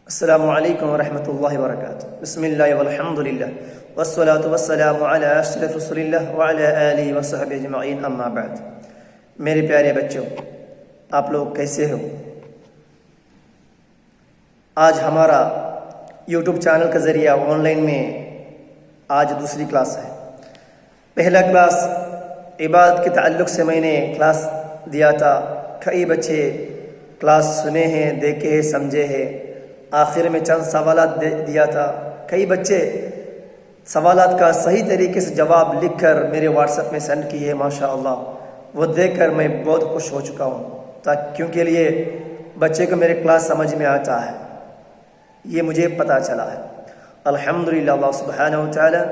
السلام علیکم ورحمۃ اللہ وبرکاتہ۔ بسم اللہ والحمد للہ والصلاة والسلام علی اشرف رسول اللہ وعلی آلہ وصحبہ اجمعین، اما بعد۔ میرے پیارے بچوں، آپ لوگ کیسے ہو؟ آج ہمارا یوٹیوب چینل کا ذریعہ آن لائن میں آج دوسری کلاس ہے۔ پہلا کلاس عبادت کے تعلق سے میں نے کلاس دیا تھا، کئی بچے کلاس سنے ہیں، دیکھے ہیں، سمجھے ہیں۔ آخر میں چند سوالات دیا تھا، کئی بچے سوالات کا صحیح طریقے سے جواب لکھ کر میرے واٹس ایپ میں سینڈ کیے، ماشاءاللہ۔ وہ دیکھ کر میں بہت خوش ہو چکا ہوں، کیونکہ لیے بچے کو میرے کلاس سمجھ میں آتا ہے، یہ مجھے پتہ چلا ہے۔ الحمدللہ، اللہ سبحانہ وتعالی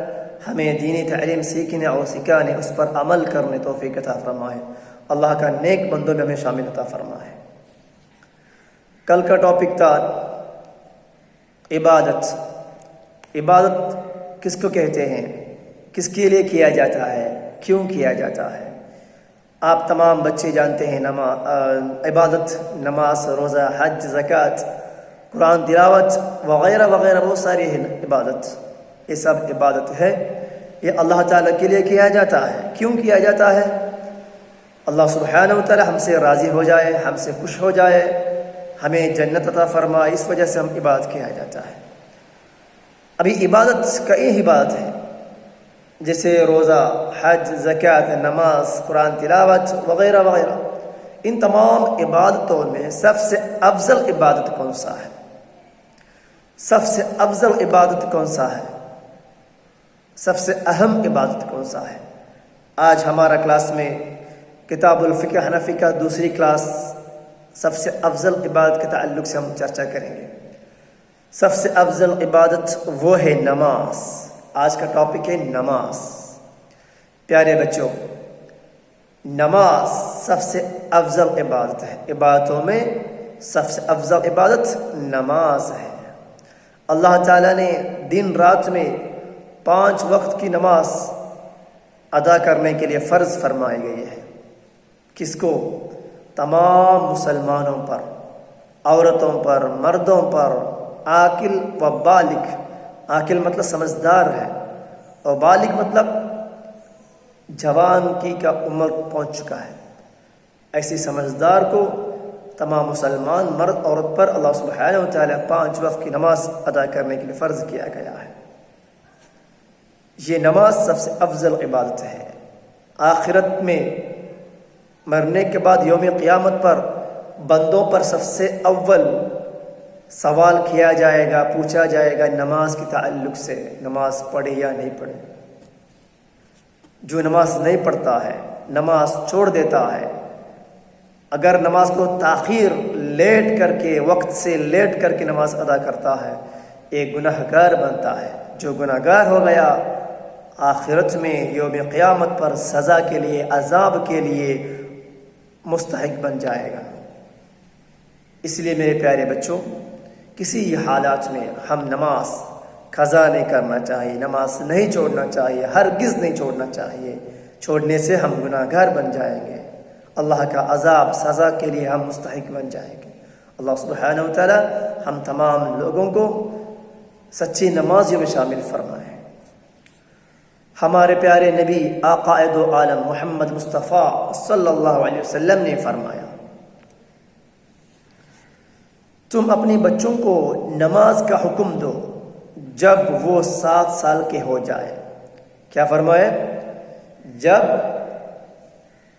ہمیں دینی تعلیم سیکھنے اور سکھانے، اس پر عمل کرنے توفیق عطا فرمائے۔ اللہ کا نیک بندوں میں ہمیں شامل عطا فرمائے۔ کل کا ٹاپک تھا عبادت۔ عبادت کس کو کہتے ہیں، کس کے لیے کیا جاتا ہے، کیوں کیا جاتا ہے؟ آپ تمام بچے جانتے ہیں عبادت نماز، روزہ، حج، زکوٰۃ، قرآن تلاوت وغیرہ وغیرہ بہت ساری ہے عبادت۔ یہ سب عبادت ہے، یہ اللہ تعالیٰ کے لیے کیا جاتا ہے۔ کیوں کیا جاتا ہے؟ اللہ سبحانہ وتعالی ہم سے راضی ہو جائے، ہم سے خوش ہو جائے، ہمیں جنت عطا فرمائے، اس وجہ سے ہم عبادت کیا جاتا ہے۔ ابھی عبادت کئی عبادت ہے، جیسے روزہ، حج، زکوٰۃ، نماز، قرآن تلاوت وغیرہ وغیرہ۔ ان تمام عبادتوں میں سب سے افضل عبادت کون سا ہے؟ سب سے افضل عبادت کون سا ہے؟ سب سے اہم عبادت کون سا ہے؟ آج ہمارا کلاس میں کتاب الفقہ حنفی کا دوسری کلاس سب سے افضل عبادت کے تعلق سے ہم چرچا کریں گے۔ سب سے افضل عبادت وہ ہے نماز۔ آج کا ٹاپک ہے نماز۔ پیارے بچوں، نماز سب سے افضل عبادت ہے۔ عبادتوں میں سب سے افضل عبادت نماز ہے۔ اللہ تعالیٰ نے دن رات میں 5 وقت کی نماز ادا کرنے کے لیے فرض فرمائی گئی ہے۔ کس کو؟ تمام مسلمانوں پر، عورتوں پر، مردوں پر، عاقل و بالغ۔ عاقل مطلب سمجھدار ہے، اور بالغ مطلب جوان کی کا عمر پہنچ چکا ہے۔ ایسی سمجھدار کو تمام مسلمان مرد عورت پر اللہ سبحانہ وتعالی 5 وقت کی نماز ادا کرنے کے لیے فرض کیا گیا ہے۔ یہ نماز سب سے افضل عبادت ہے۔ آخرت میں مرنے کے بعد یوم قیامت پر بندوں پر سب سے اول سوال کیا جائے گا، پوچھا جائے گا نماز کے تعلق سے، نماز پڑھے یا نہیں پڑھے۔ جو نماز نہیں پڑھتا ہے، نماز چھوڑ دیتا ہے، اگر نماز کو تاخیر لیٹ کر کے، وقت سے لیٹ کر کے نماز ادا کرتا ہے، ایک گناہ گار بنتا ہے۔ جو گناہ گار ہو گیا، آخرت میں یوم قیامت پر سزا کے لیے، عذاب کے لیے مستحق بن جائے گا۔ اس لیے میرے پیارے بچوں، کسی حالات میں ہم نماز قضا نہیں کرنا چاہیے، نماز نہیں چھوڑنا چاہیے، ہرگز نہیں چھوڑنا چاہیے۔ چھوڑنے سے ہم گناہ گار بن جائیں گے، اللہ کا عذاب سزا کے لیے ہم مستحق بن جائیں گے۔ اللہ سبحانہ وتعالی ہم تمام لوگوں کو سچی نمازیوں میں شامل فرمائے۔ ہمارے پیارے نبی آقا دو عالم محمد مصطفیٰ صلی اللہ علیہ وسلم نے فرمایا، تم اپنے بچوں کو نماز کا حکم دو جب وہ 7 سال کے ہو جائے۔ کیا فرمایا؟ جب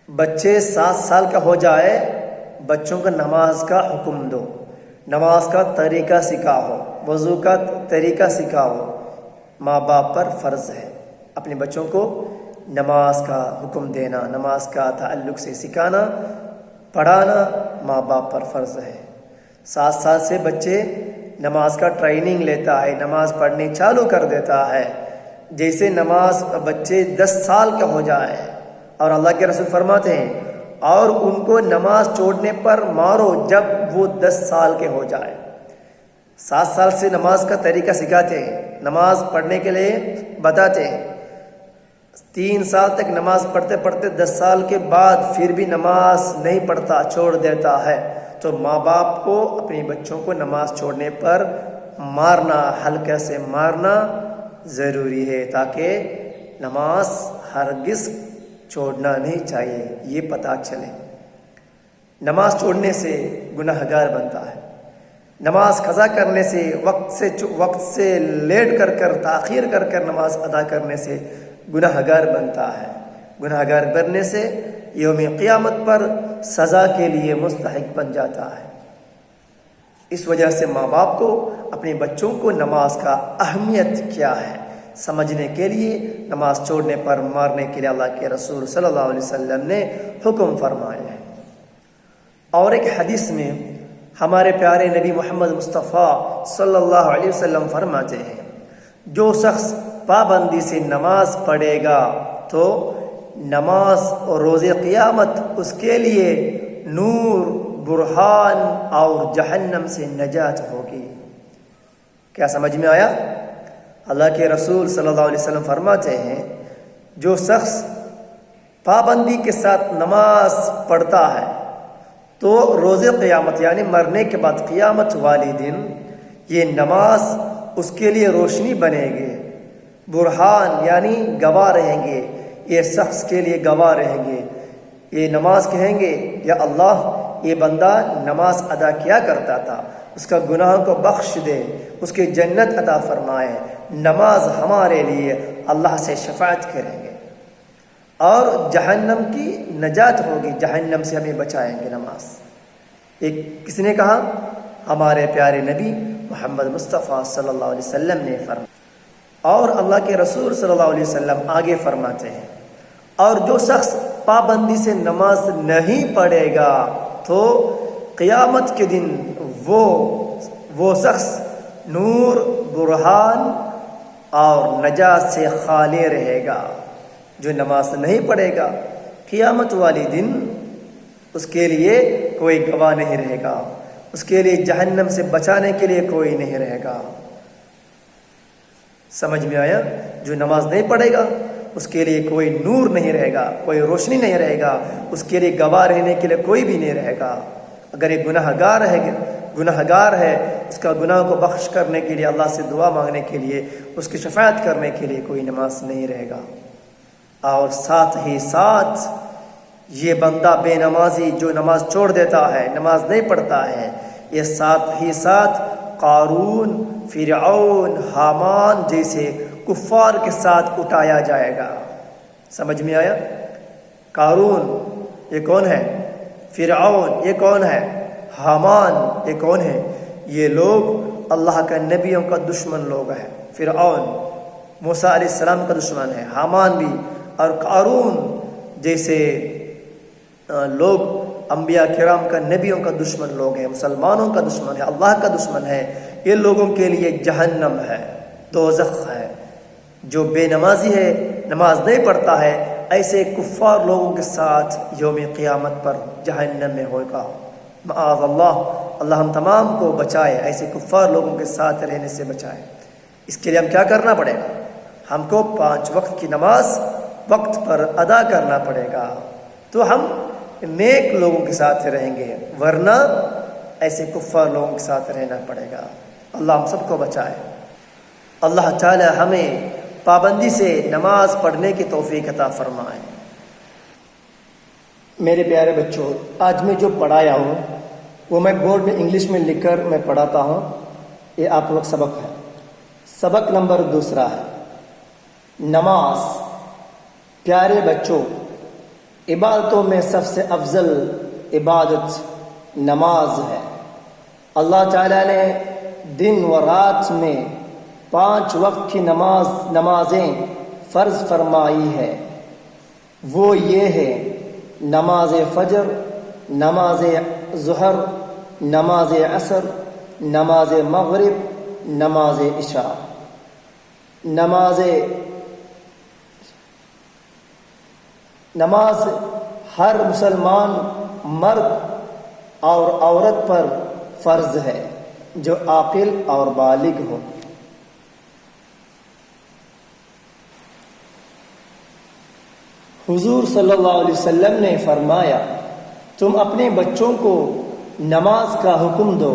بچے 7 سال کا ہو جائے، بچوں کو نماز کا حکم دو، نماز کا طریقہ سکھاؤ، وضو کا طریقہ سکھاؤ۔ ماں باپ پر فرض ہے اپنے بچوں کو نماز کا حکم دینا، نماز کا تعلق سے سکھانا، پڑھانا ماں باپ پر فرض ہے۔ 7 سال سے بچے نماز کا ٹریننگ لیتا ہے، نماز پڑھنی چالو کر دیتا ہے، جیسے نماز بچے 10 سال کا ہو جائے۔ اور اللہ کے رسول فرماتے ہیں، اور ان کو نماز چھوڑنے پر مارو جب وہ 10 سال کے ہو جائے۔ 7 سال سے نماز کا طریقہ سکھاتے ہیں، نماز پڑھنے کے لیے بتاتے ہیں۔ 3 سال تک نماز پڑھتے پڑھتے 10 سال کے بعد پھر بھی نماز نہیں پڑھتا، چھوڑ دیتا ہے، تو ماں باپ کو اپنے بچوں کو نماز چھوڑنے پر مارنا، ہلکے سے مارنا ضروری ہے، تاکہ نماز ہرگز چھوڑنا نہیں چاہیے، یہ پتہ چلے۔ نماز چھوڑنے سے گناہ گار بنتا ہے، نماز قضا کرنے سے وقت سے لیٹ کر تاخیر کر نماز ادا کرنے سے گناہ گار بنتا ہے۔ گناہ گار بننے سے یوم قیامت پر سزا کے لیے مستحق بن جاتا ہے۔ اس وجہ سے ماں باپ کو اپنے بچوں کو نماز کا اہمیت کیا ہے سمجھنے کے لیے نماز چھوڑنے پر مارنے کے لیے اللہ کے رسول صلی اللہ علیہ وسلم نے حکم فرمایا ہے۔ اور ایک حدیث میں ہمارے پیارے نبی محمد مصطفیٰ صلی اللہ علیہ وسلم فرماتے ہیں، جو شخص پابندی سے نماز پڑھے گا تو نماز اور روز قیامت اس کے لیے نور، برہان اور جہنم سے نجات ہوگی۔ کیا سمجھ میں آیا؟ اللہ کے رسول صلی اللہ علیہ وسلم فرماتے ہیں، جو شخص پابندی کے ساتھ نماز پڑھتا ہے تو روز قیامت یعنی مرنے کے بعد قیامت والے دن یہ نماز اس کے لیے روشنی بنے گی، برہان یعنی گواہ رہیں گے، یہ شخص کے لیے گواہ رہیں گے، یہ نماز کہیں گے یا اللہ یہ بندہ نماز ادا کیا کرتا تھا، اس کا گناہ کو بخش دے، اس کی جنت عطا فرمائے۔ نماز ہمارے لیے اللہ سے شفاعت کریں گے اور جہنم کی نجات ہوگی، جہنم سے ہمیں بچائیں گے نماز۔ ایک کس نے کہا؟ ہمارے پیارے نبی محمد مصطفیٰ صلی اللہ علیہ وسلم نے فرمایا۔ اور اللہ کے رسول صلی اللہ علیہ وسلم آگے فرماتے ہیں، اور جو شخص پابندی سے نماز نہیں پڑھے گا تو قیامت کے دن وہ شخص نور، برہان اور نجات سے خالی رہے گا۔ جو نماز نہیں پڑھے گا قیامت والی دن اس کے لیے کوئی گواہ نہیں رہے گا، اس کے لیے جہنم سے بچانے کے لیے کوئی نہیں رہے گا۔ سمجھ میں آیا؟ جو نماز نہیں پڑھے گا اس کے لیے کوئی نور نہیں رہے گا، کوئی روشنی نہیں رہے گا، اس کے لیے گواہ رہنے کے لیے کوئی بھی نہیں رہے گا۔ اگر یہ گناہ گار ہے اس کا گناہ کو بخش کرنے کے لیے، اللہ سے دعا مانگنے کے لیے، اس کی شفاعت کرنے کے لیے کوئی نماز نہیں رہے گا۔ اور ساتھ ہی ساتھ یہ بندہ بے نمازی جو نماز چھوڑ دیتا ہے، نماز نہیں پڑھتا ہے، یہ ساتھ ہی ساتھ قارون، فرعون، حامان جیسے کفار کے ساتھ اٹھایا جائے گا۔ سمجھ میں آیا؟ قارون یہ کون ہے؟ فرعون یہ کون ہے؟ حامان یہ کون ہے؟ یہ لوگ اللہ کا نبیوں کا دشمن لوگ ہیں۔ فرعون موسیٰ علیہ السلام کا دشمن ہے، حامان بھی، اور قارون جیسے لوگ انبیاء کرام کا، نبیوں کا دشمن لوگ ہیں، مسلمانوں کا دشمن ہے، اللہ کا دشمن ہے۔ یہ لوگوں کے لیے جہنم ہے، دوزخ ہے۔ جو بے نمازی ہے، نماز نہیں پڑھتا ہے، ایسے کفار لوگوں کے ساتھ یوم قیامت پر جہنم میں ہوگا۔ معاذ اللہ ہم تمام کو بچائے، ایسے کفار لوگوں کے ساتھ رہنے سے بچائے۔ اس کے لیے ہم کیا کرنا پڑے گا؟ ہم کو 5 وقت کی نماز وقت پر ادا کرنا پڑے گا، تو ہم نیک لوگوں کے ساتھ رہیں گے، ورنہ ایسے کفار لوگوں کے ساتھ رہنا پڑے گا۔ اللہ ہم سب کو بچائے۔ اللہ تعالی ہمیں پابندی سے نماز پڑھنے کی توفیق عطا فرمائے۔ میرے پیارے بچوں، آج میں جو پڑھایا ہوں وہ میں بورڈ میں انگلش میں لکھ کر میں پڑھاتا ہوں۔ یہ آپ لوگ سبق ہے۔ سبق نمبر 2 ہے نماز۔ پیارے بچوں، عبادتوں میں سب سے افضل عبادت نماز ہے۔ اللہ تعالیٰ نے دن و رات میں 5 وقت کی نمازیں فرض فرمائی ہے۔ وہ یہ ہے نماز فجر، نماز ظہر، نماز عصر، نماز مغرب، نماز عشاء۔ نماز ہر مسلمان مرد اور عورت پر فرض ہے جو عاقل اور بالغ ہو۔ حضور صلی اللہ علیہ وسلم نے فرمایا، تم اپنے بچوں کو نماز کا حکم دو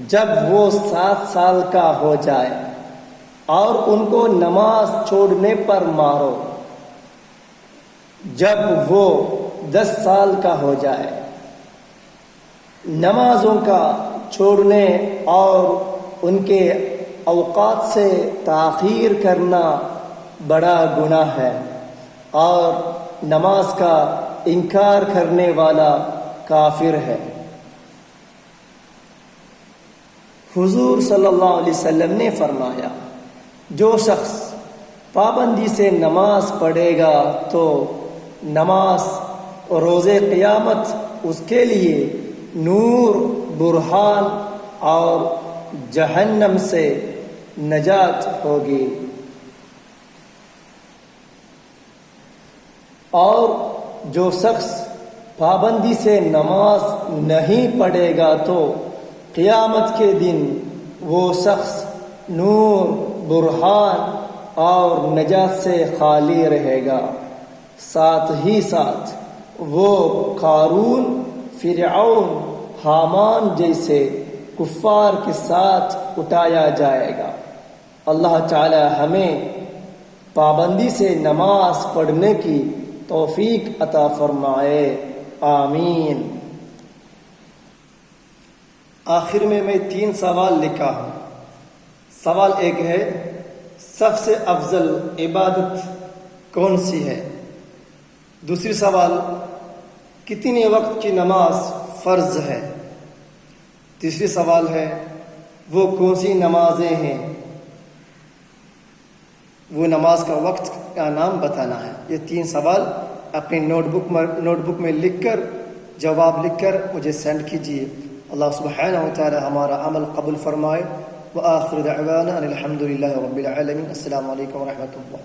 جب وہ 7 سال کا ہو جائے، اور ان کو نماز چھوڑنے پر مارو جب وہ 10 سال کا ہو جائے۔ نمازوں کا چھوڑنے اور ان کے اوقات سے تاخیر کرنا بڑا گناہ ہے، اور نماز کا انکار کرنے والا کافر ہے۔ حضور صلی اللہ علیہ وسلم نے فرمایا، جو شخص پابندی سے نماز پڑھے گا تو نماز روز قیامت اس کے لیے نور، برہان اور جہنم سے نجات ہوگی، اور جو شخص پابندی سے نماز نہیں پڑھے گا تو قیامت کے دن وہ شخص نور، برہان اور نجات سے خالی رہے گا، ساتھ ہی ساتھ وہ قارون، فرعون، حامان جیسے کفار کے ساتھ اٹھایا جائے گا۔ اللہ تعالی ہمیں پابندی سے نماز پڑھنے کی توفیق عطا فرمائے، آمین۔ آخر میں 3 سوال لکھا ہوں۔ سوال 1 ہے، سب سے افضل عبادت کون سی ہے؟ دوسری سوال، کتنے وقت کی نماز فرض ہے؟ تیسری سوال ہے، وہ کون سی نمازیں ہیں؟ وہ نماز کا وقت کا نام بتانا ہے۔ یہ 3 سوال اپنی نوٹ بک میں لکھ کر، جواب لکھ کر مجھے سینڈ کیجیے۔ اللہ سبحانہ و تعالی ہمارا عمل قبول فرمائے۔ وآخر دعوانا ان الحمد للہ رب العالمین۔ السلام علیکم ورحمۃ اللہ۔